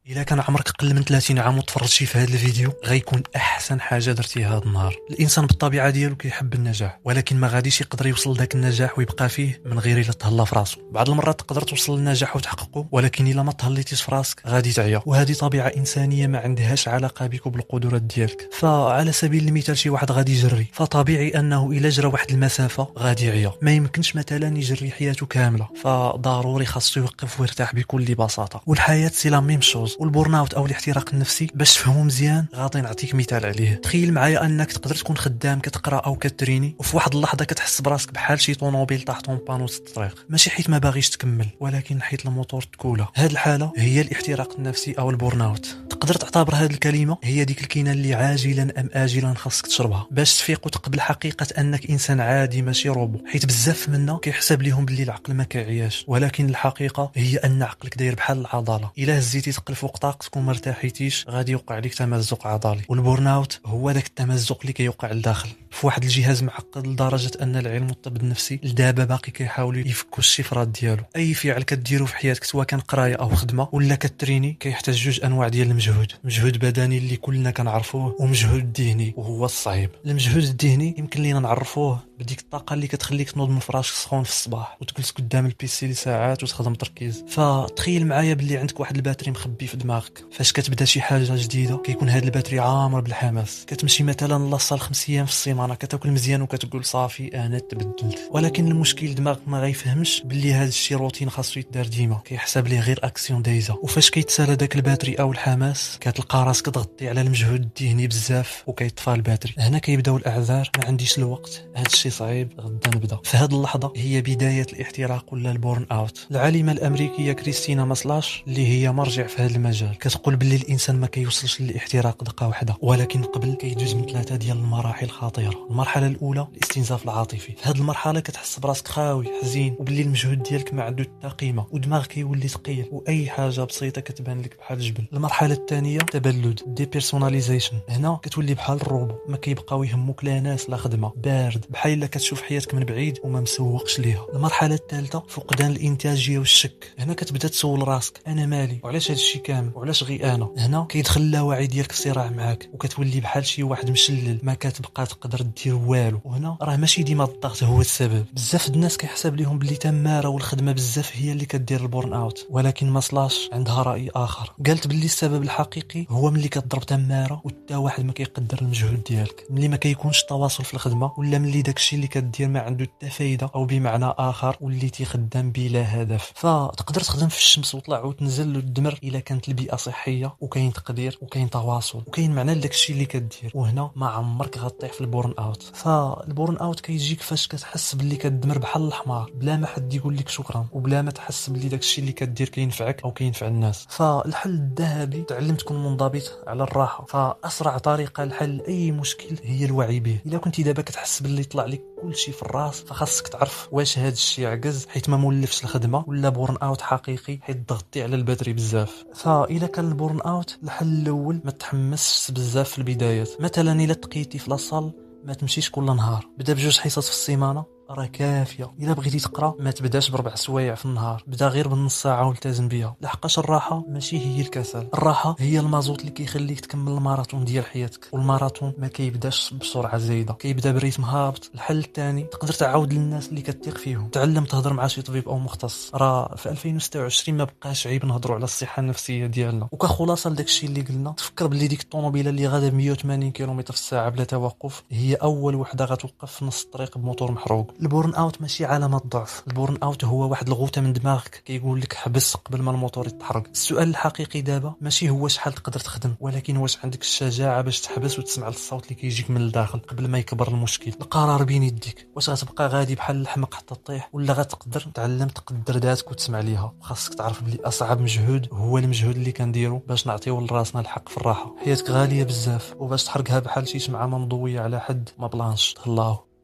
الا كان عمرك قل من 30 عام وتفرجتي في هذا الفيديو غيكون احسن حاجه درتي هذا النهار. الانسان بالطبيعه ديالو كيحب النجاح، ولكن ما غاديش يقدر يوصل لذاك النجاح ويبقى فيه من غير الا تهلا في راسو. بعض المرات تقدر توصل للنجاح وتحققه، ولكن الا ما تهليتيش في راسك غادي تعيا، وهذه طبيعه انسانيه ما عندهاش علاقه بك وبالقدرات ديالك. فعلى سبيل المثال شي واحد غادي يجري، فطبيعي انه الا جرى واحد المسافه غادي يعيا. ما يمكنش مثلا يجري حياته كامله، فضروري خاصو يوقف ويرتاح بكل بساطه. والحياه سي لا ميم شوز. والبورن اوت او الاحتراق النفسي باش تفهموا مزيان غادي نعطيك مثال عليه. تخيل معايا انك تقدر تكون خدام كتقرا او كتريني، وفي واحد اللحظه كتحس براسك بحال شي طوموبيل طاح طون بانو الطريق، ماشي حيت ما باغيش تكمل، ولكن حيت الموتور تكولا. هاد الحاله هي الاحتراق النفسي او البورن اوت. تقدر تعتبر هاد الكلمه هي ديك الكينه اللي عاجلا ام اجلا خاصك تشربها باش تفيق وتقبل حقيقه انك انسان عادي ماشي روبو، حيت بزاف منا كيحسب ليهم باللي العقل ما كيعياش، ولكن الحقيقه هي ان عقلك داير بحال العضله. الا هزيتي ثقل فوق طاقتك وما ارتاحيتيش غادي يوقع لك تمزق عضلي. والبورن اوت هو داك التمزق اللي كيوقع لداخل في واحد الجهاز معقد لدرجه ان العلم والطب النفسي لدابا باقي كيحاولوا يفكوا الشفرات ديالو. اي فعل كديرو في حياتك سواء كان قرايه او خدمه ولا كتريني كيحتاج جوج انواع ديال المجهود: مجهود بدني اللي كلنا كنعرفوه، ومجهود ذهني وهو الصعيب. المجهود الذهني يمكن لينا نعرفوه بديك الطاقه اللي كتخليك تنوض من فراشك سخون في الصباح وتجلس قدام البيسي لساعات وتخدم تركيز. فتخيل معايا باللي عندك واحد الباتري مخبي في دماغك. فاش كتبدا شي حاجه جديده كيكون هذا الباتري عامر بالحماس، كتمشي مثلا لاصال 5 ايام في السيمانه، كتاكل مزيان وكتقول صافي انا تبدلت. ولكن المشكل دماغك ما غيفهمش باللي هذا الشيء روتين خاصو يدار ديما، كيحسب ليه غير اكسيون دايزه. وفاش كيتسالى داك الباتري او الحماس كتلقى راسك تغطي على المجهود الذهني بزاف وكيطفى الباتري. هنا كيبداو الاعذار: ما عنديش الوقت، هذا الشيء صعيب، غدا نبدا. في هذه اللحظه هي بدايه الاحتراق ولا البورن اوت. العالمه الامريكيه كريستينا ماسلاش اللي هي مرجع في هذا المجال كتقول باللي الانسان ما كيوصلش للاحتراق دقه واحده، ولكن قبل كيدوز من 3 ديال المراحل خطيره. المرحله الاولى الاستنزاف العاطفي. في هذه المرحله كتحس براسك خاوي حزين وباللي المجهود ديالك ما عنده حتى قيمه، ودماغك كيولي ثقيل واي حاجه بسيطه كتبان لك بحال جبل. المرحله الثانيه تبلد ديبيرسوناليزيشن. هنا كتولي بحال الروبو، ما كيبقاو يهموك لا ناس لا خدمه، بارد بحال الا كتشوف حياتك من بعيد وما مسوقش ليها. المرحله الثالثه فقدان الانتاجيه والشك. هنا كتبدا تسول راسك: انا مالي، وعلاش هذا الشيء كامل، وعلاش غير انا؟ هنا كيدخل اللاوعي ديالك في صراع معاك وكتولي بحال شي واحد مشلل ما كتبقى تقدر دير والو. وهنا راه ماشي ديما الضغط هو السبب. بزاف الناس كيحسب ليهم باللي تماره والخدمه بزاف هي اللي كدير البورن اوت، ولكن ماسلاش عندها راي اخر. قالت باللي السبب الحقيقي هو ملي كتضرب تماره وحتى واحد ما كيقدر المجهود ديالك، ملي ما كيكونش تواصل في الخدمه، ولا ملي داكشي اللي كدير ما عنده حتى فايده، او بمعنى اخر وليتي خدام بلا هدف. فتقدر تخدم في الشمس وطلع وتنزل وتدمر الا كانت البيئه صحيه وكاين تقدير وكاين تواصل وكاين معنى لداكشي اللي كدير، وهنا ما عمرك غطيح في البورن اوت. فالبورن اوت كيجيك فاش كتحس باللي كدمر بحال الحمار بلا ما حد يقول لك شكرا، وبلا ما تحس باللي داكشي اللي كدير كينفعك او كينفع الناس. فالحل الذهبي تعلم تكون منضبط على الراحه. فاسرع طريقه لحل اي مشكل هي الوعي به. الا كنتي دابا كتحس باللي طلع لك كل شيء في الراس فخاصك تعرف واش هذا الشيء عجز حيت ما مولفش الخدمه، ولا بورن اوت حقيقي حيت ضغطتي على الباتري بزاف. فاذا كان البورن اوت الحل الاول ما تحمسش بزاف في البدايات. مثلا الا تقيتي في لاصال ما تمشيش كل نهار، بدا بجوج حصص في السيمانه راه كافيه. الا بغيتي تقرا ما تبداش ب4 سوايع في النهار، بدا غير بنص ساعه والتزم بها. لحقاش الراحه ماشي هي الكسل، الراحه هي المازوت اللي كيخليك تكمل الماراثون ديال حياتك. والماراثون ما كيبداش بسرعه زايده، كيبدا بريتم هابط. الحل الثاني تقدر تعاود للناس اللي كتثق فيهم، تعلم تهضر مع شي طبيب او مختص. راه في 2026 ما بقاش عيب نهضروا على الصحه النفسيه ديالنا. وكخلاصه لداكشي اللي قلنا، تفكر باللي ديك الطوموبيله اللي غادا ب 180 كيلومتر في الساعه بلا توقف هي اول وحده غتوقف في نص الطريق بموتور محروق. البورن اوت ماشي علامه ضعف، البورن اوت هو واحد الغوته من دماغك كيقول لك حبس قبل ما الموتور يتحرق. السؤال الحقيقي دابا ماشي هو شحال تقدر تخدم، ولكن واش عندك الشجاعه باش تحبس وتسمع الصوت اللي كيجيك من الداخل قبل ما يكبر المشكل. القرار بين يديك، واش غتبقى غادي بحال الحمق حتى تطيح، ولا غتقدر تعلم تقدر ذاتك وتسمع ليها. خاصك تعرف بلي اصعب مجهود هو المجهود اللي كنديرو باش نعطيو لراسنا الحق في الراحه. حياتك غاليه بزاف، وباش تحرقها بحال شي شمعه مضويه على حد ما بلانش. الله.